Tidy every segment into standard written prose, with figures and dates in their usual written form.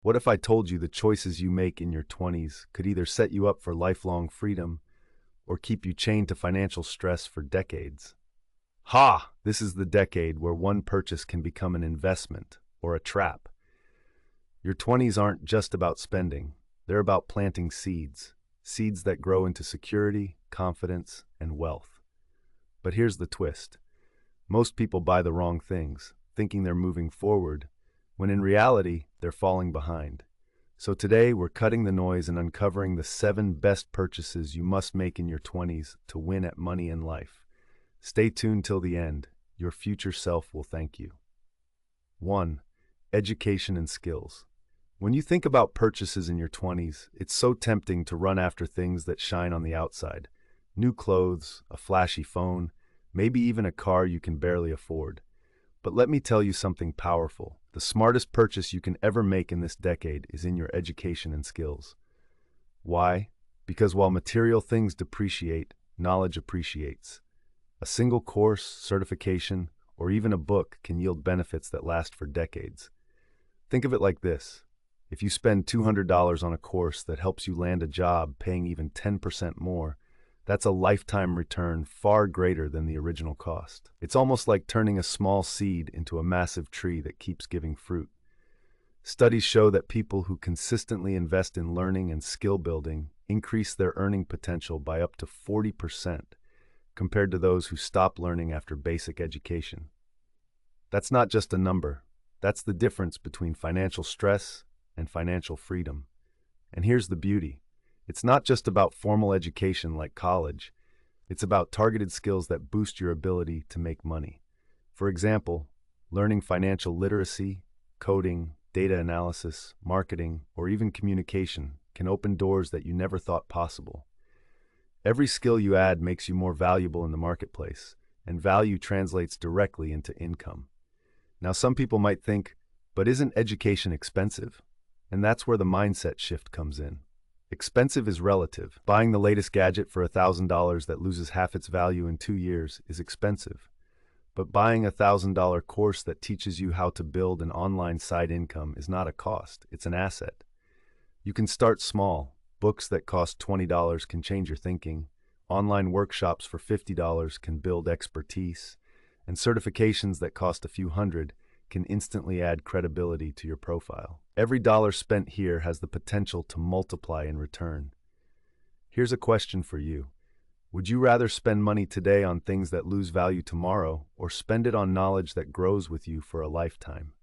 What if I told you the choices you make in your 20s could either set you up for lifelong freedom or keep you chained to financial stress for decades? Ha! This is the decade where one purchase can become an investment or a trap. Your 20s aren't just about spending, they're about planting seeds, seeds that grow into security, confidence, and wealth. But here's the twist. Most people buy the wrong things, thinking they're moving forward, when in reality, they're falling behind. So today, we're cutting the noise and uncovering the 7 best purchases you must make in your 20s to win at money and life. Stay tuned till the end. Your future self will thank you. 1. Education and skills. When you think about purchases in your 20s, it's so tempting to run after things that shine on the outside. New clothes, a flashy phone, maybe even a car you can barely afford. But let me tell you something powerful. The smartest purchase you can ever make in this decade is in your education and skills. Why? Because while material things depreciate, knowledge appreciates. A single course, certification, or even a book can yield benefits that last for decades. Think of it like this. If you spend $200 on a course that helps you land a job paying even 10% more, that's a lifetime return far greater than the original cost. It's almost like turning a small seed into a massive tree that keeps giving fruit. Studies show that people who consistently invest in learning and skill building increase their earning potential by up to 40% compared to those who stop learning after basic education. That's not just a number. That's the difference between financial stress and financial freedom. And here's the beauty. It's not just about formal education like college. It's about targeted skills that boost your ability to make money. For example, learning financial literacy, coding, data analysis, marketing, or even communication can open doors that you never thought possible. Every skill you add makes you more valuable in the marketplace, and value translates directly into income. Now, some people might think, but isn't education expensive? And that's where the mindset shift comes in. Expensive is relative. Buying the latest gadget for $1,000 that loses half its value in 2 years is expensive. But buying a $1,000 course that teaches you how to build an online side income is not a cost, it's an asset. You can start small. Books that cost $20 can change your thinking. Online workshops for $50 can build expertise. And certifications that cost a few hundred can instantly add credibility to your profile. Every dollar spent here has the potential to multiply in return. Here's a question for you. Would you rather spend money today on things that lose value tomorrow, or spend it on knowledge that grows with you for a lifetime?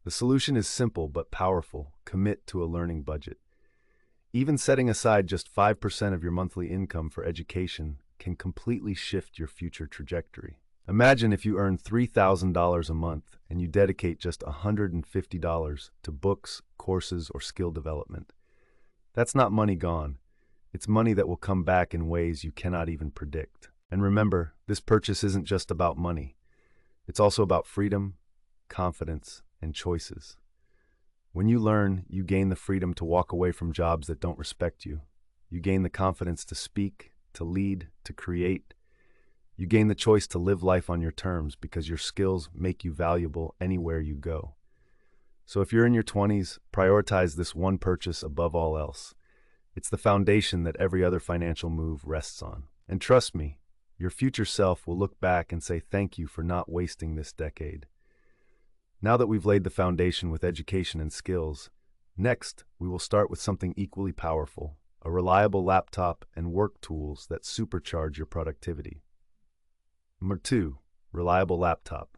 The solution is simple but powerful. Commit to a learning budget. Even setting aside just 5% of your monthly income for education can completely shift your future trajectory. Imagine if you earn $3,000 a month and you dedicate just $150 to books, courses, or skill development. That's not money gone. It's money that will come back in ways you cannot even predict. And remember, this purchase isn't just about money. It's also about freedom, confidence, and choices. When you learn, you gain the freedom to walk away from jobs that don't respect you. You gain the confidence to speak, to lead, to create. You gain the choice to live life on your terms because your skills make you valuable anywhere you go. So if you're in your 20s, prioritize this one purchase above all else. It's the foundation that every other financial move rests on. And trust me, your future self will look back and say thank you for not wasting this decade. Now that we've laid the foundation with education and skills, next we will start with something equally powerful, a reliable laptop and work tools that supercharge your productivity. Number 2, reliable laptop.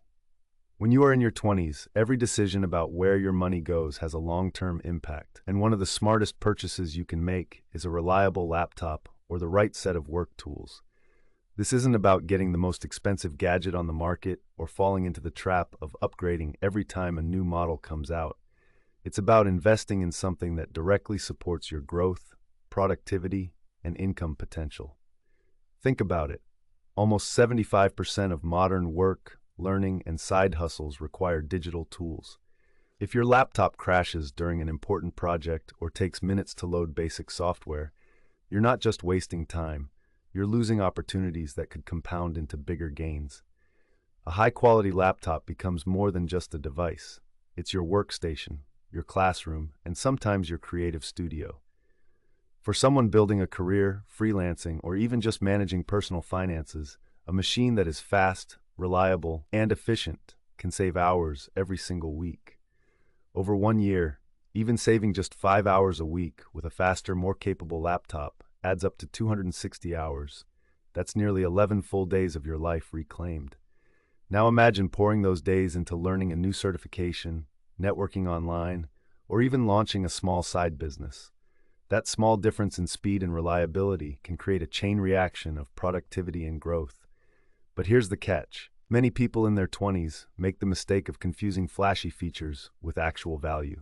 When you are in your 20s, every decision about where your money goes has a long-term impact, and one of the smartest purchases you can make is a reliable laptop or the right set of work tools. This isn't about getting the most expensive gadget on the market or falling into the trap of upgrading every time a new model comes out. It's about investing in something that directly supports your growth, productivity, and income potential. Think about it. Almost 75% of modern work, learning, and side hustles require digital tools. If your laptop crashes during an important project or takes minutes to load basic software, you're not just wasting time, you're losing opportunities that could compound into bigger gains. A high-quality laptop becomes more than just a device. It's your workstation, your classroom, and sometimes your creative studio. For someone building a career, freelancing, or even just managing personal finances, a machine that is fast, reliable, and efficient can save hours every single week. Over 1 year, even saving just 5 hours a week with a faster, more capable laptop adds up to 260 hours. That's nearly 11 full days of your life reclaimed. Now imagine pouring those days into learning a new certification, networking online, or even launching a small side business. That small difference in speed and reliability can create a chain reaction of productivity and growth. But here's the catch. Many people in their 20s make the mistake of confusing flashy features with actual value.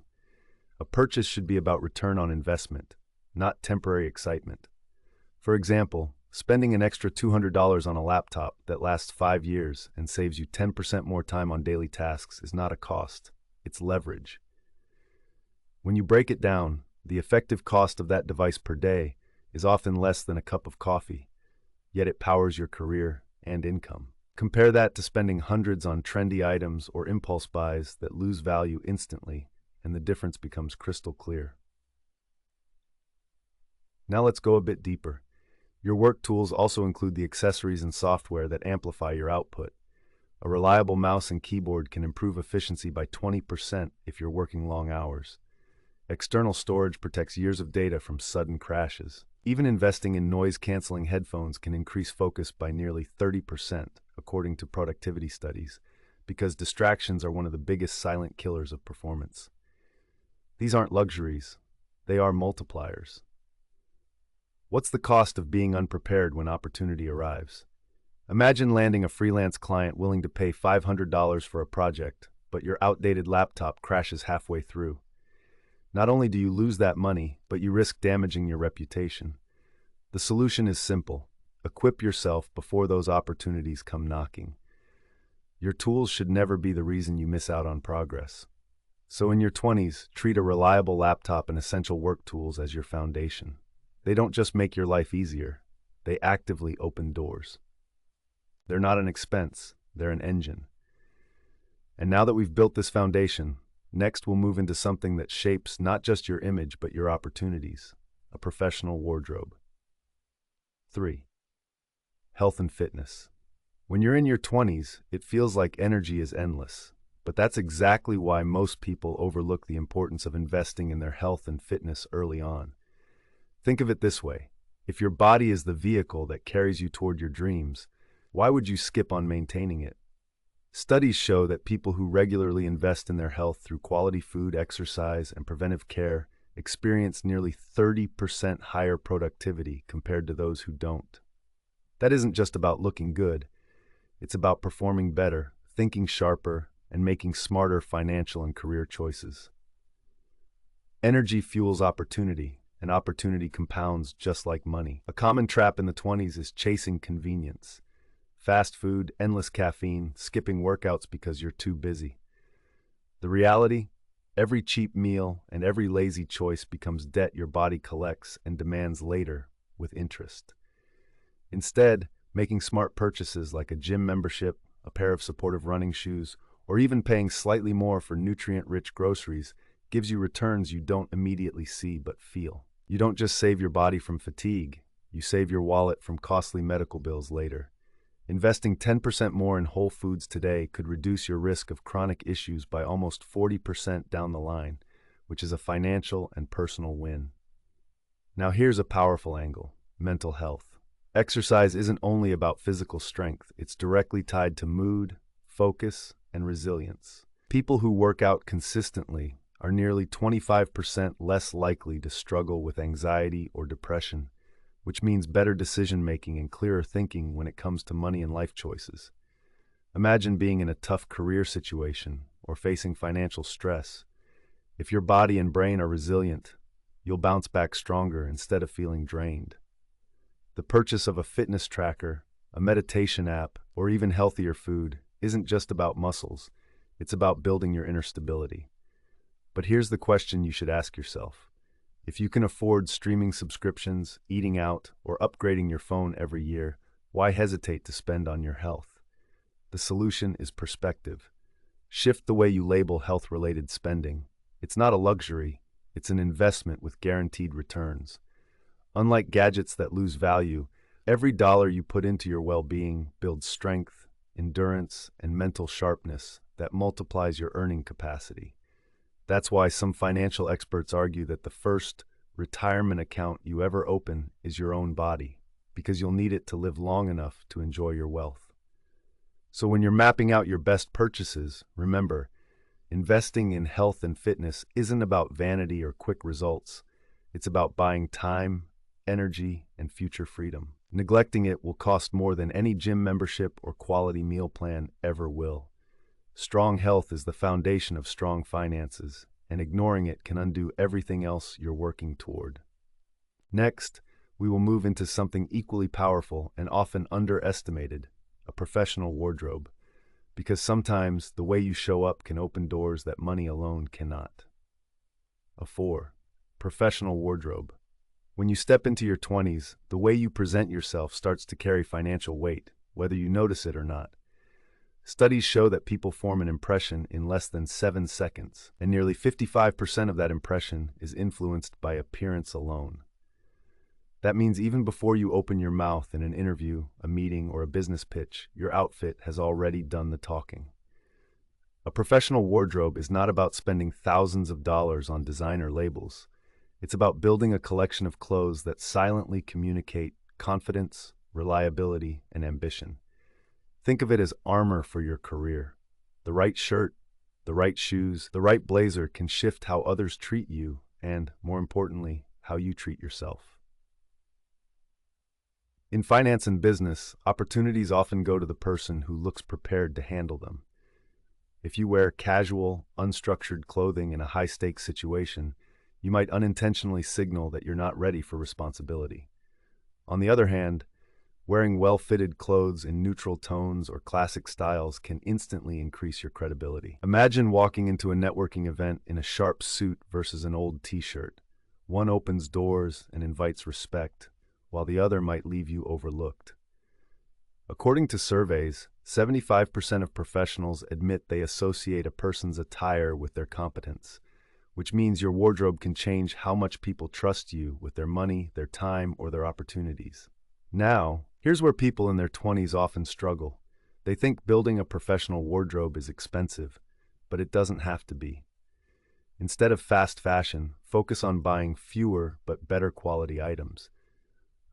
A purchase should be about return on investment, not temporary excitement. For example, spending an extra $200 on a laptop that lasts 5 years and saves you 10% more time on daily tasks is not a cost, it's leverage. When you break it down, the effective cost of that device per day is often less than a cup of coffee, yet it powers your career and income. Compare that to spending hundreds on trendy items or impulse buys that lose value instantly, and the difference becomes crystal clear. Now let's go a bit deeper. Your work tools also include the accessories and software that amplify your output. A reliable mouse and keyboard can improve efficiency by 20% if you're working long hours. External storage protects years of data from sudden crashes. Even investing in noise-canceling headphones can increase focus by nearly 30%, according to productivity studies, because distractions are one of the biggest silent killers of performance. These aren't luxuries, they are multipliers. What's the cost of being unprepared when opportunity arrives? Imagine landing a freelance client willing to pay $500 for a project, but your outdated laptop crashes halfway through. Not only do you lose that money, but you risk damaging your reputation. The solution is simple. Equip yourself before those opportunities come knocking. Your tools should never be the reason you miss out on progress. So in your 20s, treat a reliable laptop and essential work tools as your foundation. They don't just make your life easier, they actively open doors. They're not an expense, they're an engine. And now that we've built this foundation, next we'll move into something that shapes not just your image but your opportunities, a professional wardrobe. 3. Health and fitness. When you're in your 20s, it feels like energy is endless, but that's exactly why most people overlook the importance of investing in their health and fitness early on. Think of it this way. If your body is the vehicle that carries you toward your dreams, why would you skip on maintaining it? Studies show that people who regularly invest in their health through quality food, exercise, and preventive care experience nearly 30% higher productivity compared to those who don't. That isn't just about looking good. It's about performing better, thinking sharper, and making smarter financial and career choices. Energy fuels opportunity, and opportunity compounds just like money. A common trap in the 20s is chasing convenience. Fast food, endless caffeine, skipping workouts because you're too busy. The reality? Every cheap meal and every lazy choice becomes debt your body collects and demands later with interest. Instead, making smart purchases like a gym membership, a pair of supportive running shoes, or even paying slightly more for nutrient-rich groceries gives you returns you don't immediately see but feel. You don't just save your body from fatigue, you save your wallet from costly medical bills later. Investing 10% more in whole foods today could reduce your risk of chronic issues by almost 40% down the line, which is a financial and personal win. Now here's a powerful angle: mental health. Exercise isn't only about physical strength, it's directly tied to mood, focus, and resilience. People who work out consistently are nearly 25% less likely to struggle with anxiety or depression, which means better decision-making and clearer thinking when it comes to money and life choices. Imagine being in a tough career situation or facing financial stress. If your body and brain are resilient, you'll bounce back stronger instead of feeling drained. The purchase of a fitness tracker, a meditation app, or even healthier food isn't just about muscles, it's about building your inner stability. But here's the question you should ask yourself. If you can afford streaming subscriptions, eating out, or upgrading your phone every year, why hesitate to spend on your health? The solution is perspective. Shift the way you label health-related spending. It's not a luxury, it's an investment with guaranteed returns. Unlike gadgets that lose value, every dollar you put into your well-being builds strength, endurance, and mental sharpness that multiplies your earning capacity. That's why some financial experts argue that the first retirement account you ever open is your own body, because you'll need it to live long enough to enjoy your wealth. So when you're mapping out your best purchases, remember, investing in health and fitness isn't about vanity or quick results. It's about buying time, energy, and future freedom. Neglecting it will cost more than any gym membership or quality meal plan ever will. Strong health is the foundation of strong finances, and ignoring it can undo everything else you're working toward. Next, we will move into something equally powerful and often underestimated, a professional wardrobe, because sometimes the way you show up can open doors that money alone cannot. 4. Professional wardrobe. When you step into your 20s, the way you present yourself starts to carry financial weight, whether you notice it or not. Studies show that people form an impression in less than 7 seconds, and nearly 55% of that impression is influenced by appearance alone. That means even before you open your mouth in an interview, a meeting, or a business pitch, your outfit has already done the talking. A professional wardrobe is not about spending thousands of dollars on designer labels. It's about building a collection of clothes that silently communicate confidence, reliability, and ambition. Think of it as armor for your career. The right shirt, the right shoes, the right blazer can shift how others treat you and, more importantly, how you treat yourself. In finance and business, opportunities often go to the person who looks prepared to handle them. If you wear casual, unstructured clothing in a high-stakes situation, you might unintentionally signal that you're not ready for responsibility. On the other hand, wearing well-fitted clothes in neutral tones or classic styles can instantly increase your credibility. Imagine walking into a networking event in a sharp suit versus an old t-shirt. One opens doors and invites respect, while the other might leave you overlooked. According to surveys, 75% of professionals admit they associate a person's attire with their competence, which means your wardrobe can change how much people trust you with their money, their time, or their opportunities. Now, here's where people in their 20s often struggle. They think building a professional wardrobe is expensive, but it doesn't have to be. Instead of fast fashion, focus on buying fewer but better quality items.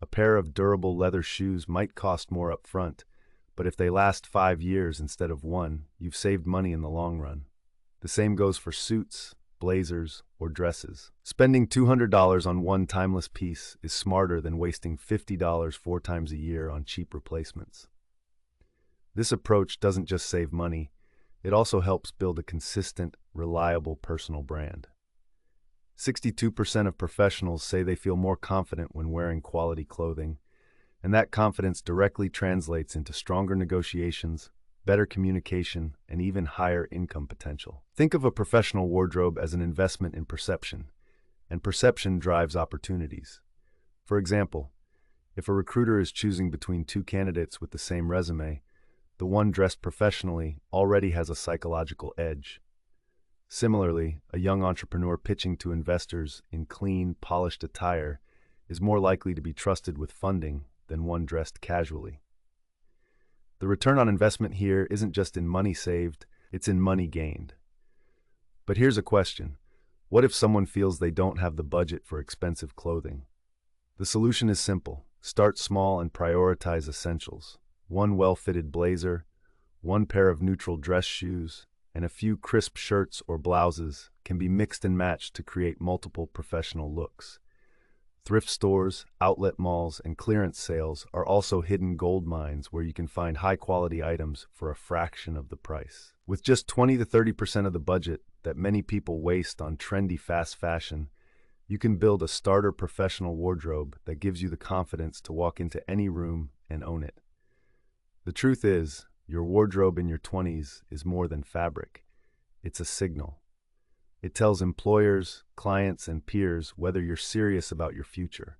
A pair of durable leather shoes might cost more up front, but if they last 5 years instead of 1, you've saved money in the long run. The same goes for suits, blazers, or dresses. Spending $200 on one timeless piece is smarter than wasting $50 4 times a year on cheap replacements. This approach doesn't just save money, it also helps build a consistent, reliable personal brand. 62% of professionals say they feel more confident when wearing quality clothing, and that confidence directly translates into stronger negotiations, better communication, and even higher income potential. Think of a professional wardrobe as an investment in perception, and perception drives opportunities. For example, if a recruiter is choosing between 2 candidates with the same resume, the one dressed professionally already has a psychological edge. Similarly, a young entrepreneur pitching to investors in clean, polished attire is more likely to be trusted with funding than one dressed casually. The return on investment here isn't just in money saved, it's in money gained. But here's a question. What if someone feels they don't have the budget for expensive clothing? The solution is simple. Start small and prioritize essentials. One well-fitted blazer, one pair of neutral dress shoes, and a few crisp shirts or blouses can be mixed and matched to create multiple professional looks. Thrift stores, outlet malls, and clearance sales are also hidden gold mines where you can find high-quality items for a fraction of the price. With just 20 to 30% of the budget that many people waste on trendy fast fashion, you can build a starter professional wardrobe that gives you the confidence to walk into any room and own it. The truth is, your wardrobe in your 20s is more than fabric. It's a signal. It tells employers, clients, and peers whether you're serious about your future.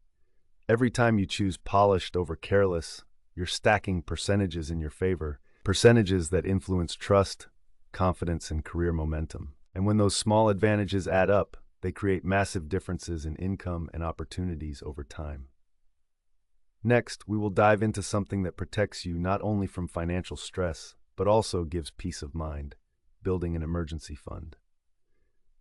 Every time you choose polished over careless, you're stacking percentages in your favor, percentages that influence trust, confidence, and career momentum. And when those small advantages add up, they create massive differences in income and opportunities over time. Next, we will dive into something that protects you not only from financial stress, but also gives peace of mind: building an emergency fund.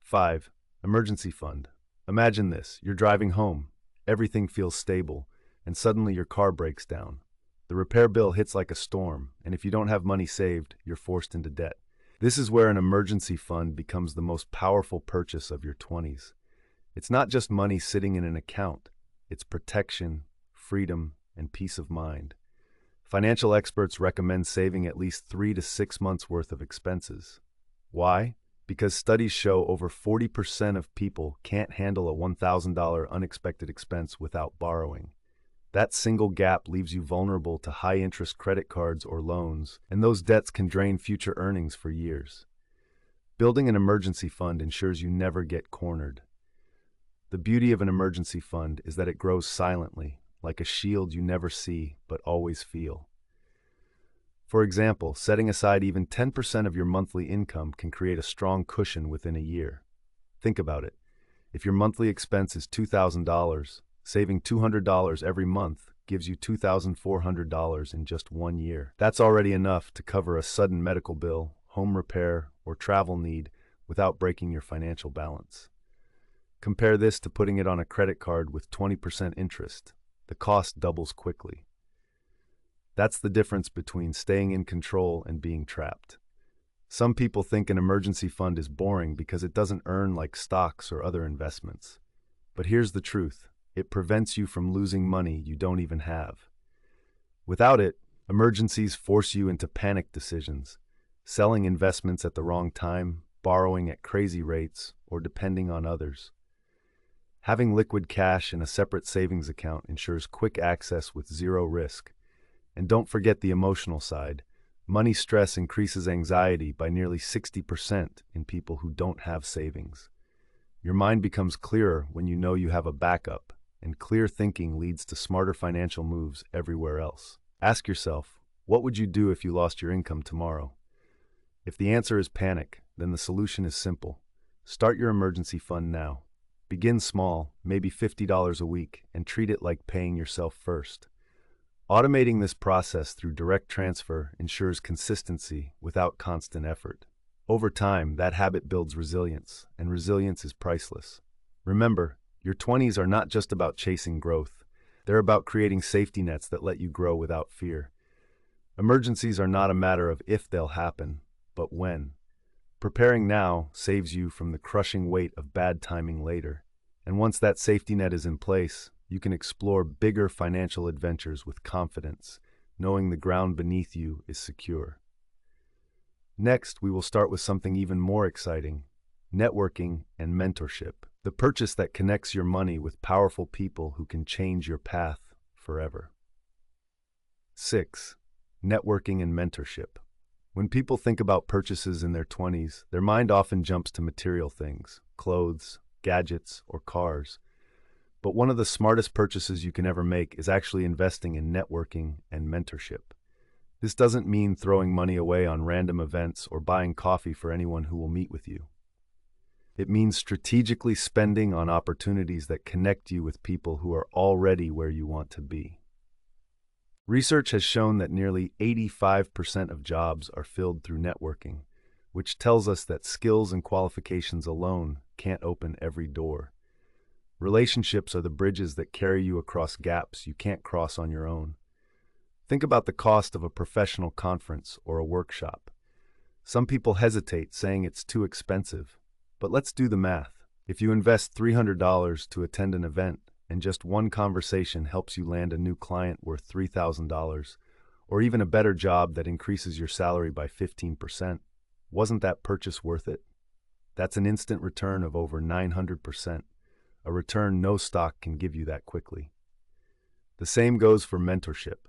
5. Emergency fund. Imagine this: you're driving home, everything feels stable, and suddenly your car breaks down. The repair bill hits like a storm, and if you don't have money saved, you're forced into debt. This is where an emergency fund becomes the most powerful purchase of your 20s. It's not just money sitting in an account, it's protection, freedom, and peace of mind. Financial experts recommend saving at least 3 to 6 months worth of expenses. Why? Because studies show over 40% of people can't handle a $1,000 unexpected expense without borrowing. That single gap leaves you vulnerable to high-interest credit cards or loans, and those debts can drain future earnings for years. Building an emergency fund ensures you never get cornered. The beauty of an emergency fund is that it grows silently, like a shield you never see but always feel. For example, setting aside even 10% of your monthly income can create a strong cushion within a year. Think about it. If your monthly expense is $2,000, saving $200 every month gives you $2,400 in just 1 year. That's already enough to cover a sudden medical bill, home repair, or travel need without breaking your financial balance. Compare this to putting it on a credit card with 20% interest. The cost doubles quickly. That's the difference between staying in control and being trapped. Some people think an emergency fund is boring because it doesn't earn like stocks or other investments. But here's the truth: it prevents you from losing money you don't even have. Without it, emergencies force you into panic decisions, selling investments at the wrong time, borrowing at crazy rates, or depending on others. Having liquid cash in a separate savings account ensures quick access with zero risk. And don't forget the emotional side. Money stress increases anxiety by nearly 60% in people who don't have savings. Your mind becomes clearer when you know you have a backup, and clear thinking leads to smarter financial moves everywhere else. Ask yourself, what would you do if you lost your income tomorrow? If the answer is panic, then the solution is simple. Start your emergency fund now. Begin small, maybe $50 a week, and treat it like paying yourself first. Automating this process through direct transfer ensures consistency without constant effort. Over time, that habit builds resilience, and resilience is priceless. Remember, your 20s are not just about chasing growth. They're about creating safety nets that let you grow without fear. Emergencies are not a matter of if they'll happen, but when. Preparing now saves you from the crushing weight of bad timing later. And once that safety net is in place, you can explore bigger financial adventures with confidence, knowing the ground beneath you is secure. Next, we will start with something even more exciting: networking and mentorship, the purchase that connects your money with powerful people who can change your path forever. 6. Networking and mentorship. When people think about purchases in their 20s, their mind often jumps to material things: clothes, gadgets, or cars. But one of the smartest purchases you can ever make is actually investing in networking and mentorship. This doesn't mean throwing money away on random events or buying coffee for anyone who will meet with you. It means strategically spending on opportunities that connect you with people who are already where you want to be. Research has shown that nearly 85% of jobs are filled through networking, which tells us that skills and qualifications alone can't open every door. Relationships are the bridges that carry you across gaps you can't cross on your own. Think about the cost of a professional conference or a workshop. Some people hesitate, saying it's too expensive. But let's do the math. If you invest $300 to attend an event, and just one conversation helps you land a new client worth $3,000, or even a better job that increases your salary by 15%, wasn't that purchase worth it? That's an instant return of over 900%. A return no stock can give you that quickly. The same goes for mentorship.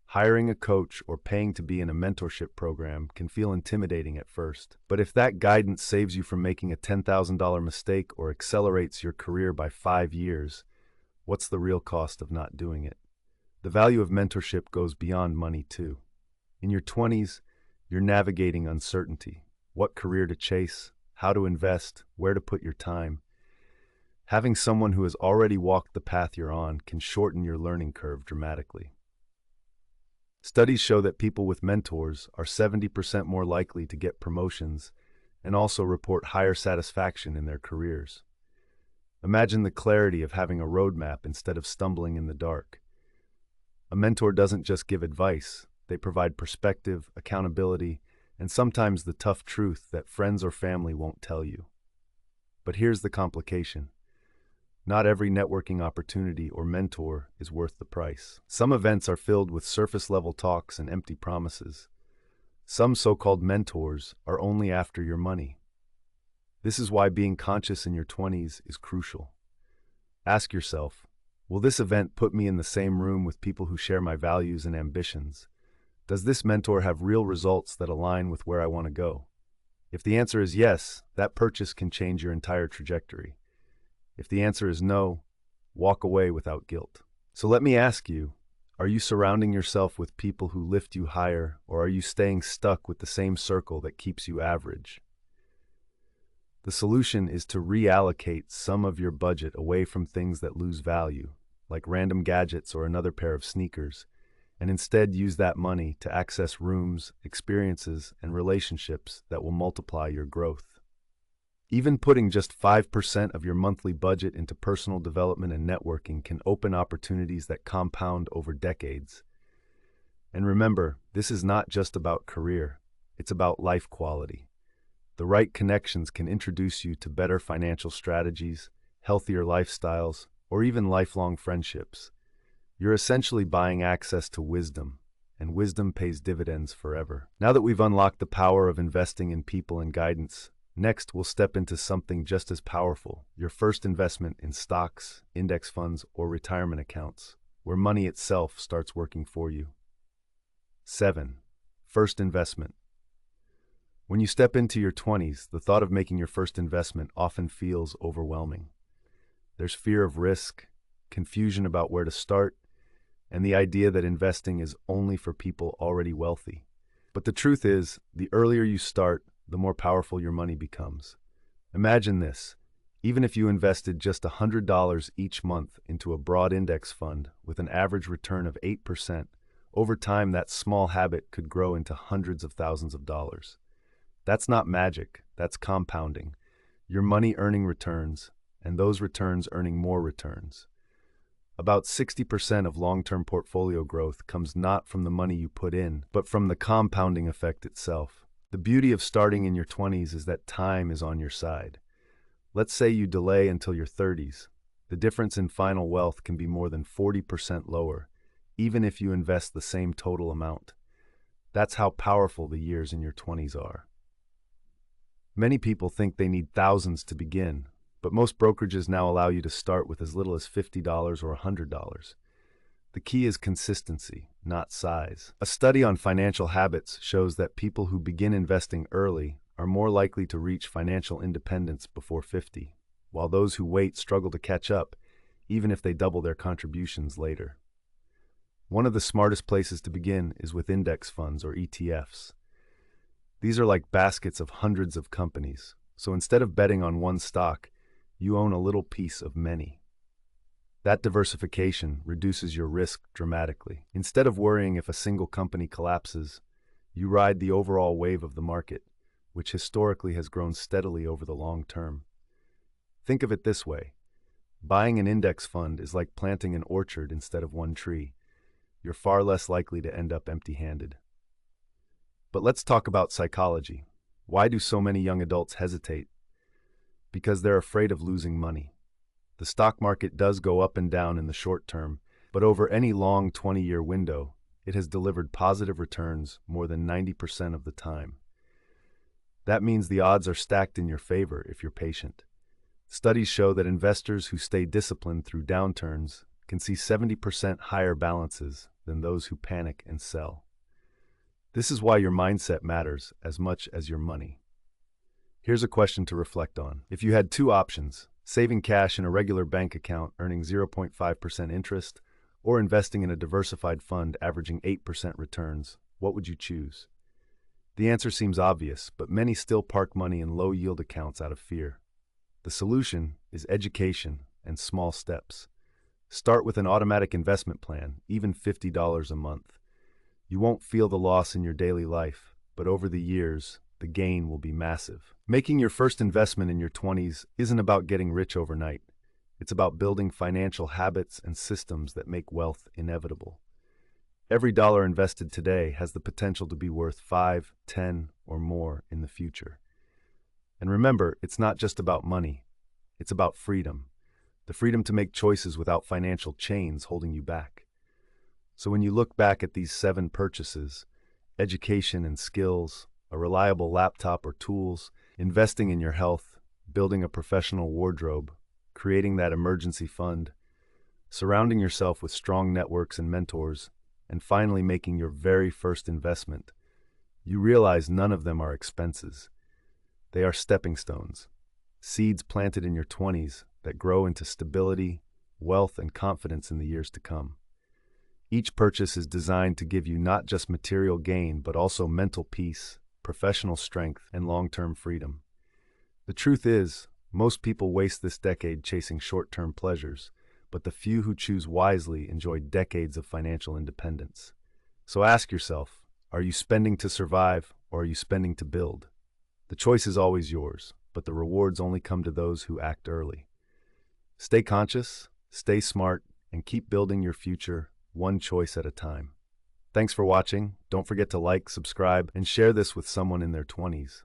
Hiring a coach or paying to be in a mentorship program can feel intimidating at first, but if that guidance saves you from making a $10,000 mistake or accelerates your career by 5 years, what's the real cost of not doing it? The value of mentorship goes beyond money too. In your 20s, you're navigating uncertainty: what career to chase, how to invest, where to put your time. Having someone who has already walked the path you're on can shorten your learning curve dramatically. Studies show that people with mentors are 70% more likely to get promotions and also report higher satisfaction in their careers. Imagine the clarity of having a roadmap instead of stumbling in the dark. A mentor doesn't just give advice, they provide perspective, accountability, and sometimes the tough truth that friends or family won't tell you. But here's the complication. Not every networking opportunity or mentor is worth the price. Some events are filled with surface-level talks and empty promises. Some so-called mentors are only after your money. This is why being conscious in your 20s is crucial. Ask yourself, will this event put me in the same room with people who share my values and ambitions? Does this mentor have real results that align with where I want to go? If the answer is yes, that purchase can change your entire trajectory. If the answer is no, walk away without guilt. So let me ask you, are you surrounding yourself with people who lift you higher, or are you staying stuck with the same circle that keeps you average? The solution is to reallocate some of your budget away from things that lose value, like random gadgets or another pair of sneakers, and instead use that money to access rooms, experiences, and relationships that will multiply your growth. Even putting just 5% of your monthly budget into personal development and networking can open opportunities that compound over decades. And remember, this is not just about career, it's about life quality. The right connections can introduce you to better financial strategies, healthier lifestyles, or even lifelong friendships. You're essentially buying access to wisdom, and wisdom pays dividends forever. Now that we've unlocked the power of investing in people and guidance, next we'll step into something just as powerful, your first investment in stocks, index funds, or retirement accounts, where money itself starts working for you. 7. First investment. When you step into your 20s, the thought of making your first investment often feels overwhelming. There's fear of risk, confusion about where to start, and the idea that investing is only for people already wealthy. But the truth is, the earlier you start, the more powerful your money becomes. Imagine this. Even if you invested just $100 each month into a broad index fund with an average return of 8%, over time that small habit could grow into hundreds of thousands of dollars. That's not magic, that's compounding. Your money earning returns, and those returns earning more returns. About 60% of long-term portfolio growth comes not from the money you put in, but from the compounding effect itself. The beauty of starting in your 20s is that time is on your side. Let's say you delay until your 30s. The difference in final wealth can be more than 40% lower, even if you invest the same total amount. That's how powerful the years in your 20s are. Many people think they need thousands to begin, but most brokerages now allow you to start with as little as $50 or $100. The key is consistency, not size. A study on financial habits shows that people who begin investing early are more likely to reach financial independence before 50, while those who wait struggle to catch up, even if they double their contributions later. One of the smartest places to begin is with index funds or ETFs. These are like baskets of hundreds of companies, so instead of betting on one stock, you own a little piece of many. That diversification reduces your risk dramatically. Instead of worrying if a single company collapses, you ride the overall wave of the market, which historically has grown steadily over the long term. Think of it this way. Buying an index fund is like planting an orchard instead of one tree. You're far less likely to end up empty-handed. But let's talk about psychology. Why do so many young adults hesitate? Because they're afraid of losing money. The stock market does go up and down in the short term, but over any long 20-year window, it has delivered positive returns more than 90% of the time. That means the odds are stacked in your favor if you're patient. Studies show that investors who stay disciplined through downturns can see 70% higher balances than those who panic and sell. This is why your mindset matters as much as your money. Here's a question to reflect on. If you had two options, saving cash in a regular bank account earning 0.5% interest, or investing in a diversified fund averaging 8% returns, what would you choose? The answer seems obvious, but many still park money in low-yield accounts out of fear. The solution is education and small steps. Start with an automatic investment plan, even $50 a month. You won't feel the loss in your daily life, but over the years, the gain will be massive. Making your first investment in your 20s isn't about getting rich overnight. It's about building financial habits and systems that make wealth inevitable. Every dollar invested today has the potential to be worth 5, 10, or more in the future. And remember, it's not just about money. It's about freedom. The freedom to make choices without financial chains holding you back. So when you look back at these 7 purchases, education and skills, a reliable laptop or tools, investing in your health, building a professional wardrobe, creating that emergency fund, surrounding yourself with strong networks and mentors, and finally making your very first investment, you realize none of them are expenses. They are stepping stones, seeds planted in your 20s that grow into stability, wealth, and confidence in the years to come. Each purchase is designed to give you not just material gain, but also mental peace, professional strength, and long-term freedom. The truth is, most people waste this decade chasing short-term pleasures, but the few who choose wisely enjoy decades of financial independence. So ask yourself, are you spending to survive, or are you spending to build? The choice is always yours, but the rewards only come to those who act early. Stay conscious, stay smart, and keep building your future one choice at a time. Thanks for watching. Don't forget to like, subscribe, and share this with someone in their 20s.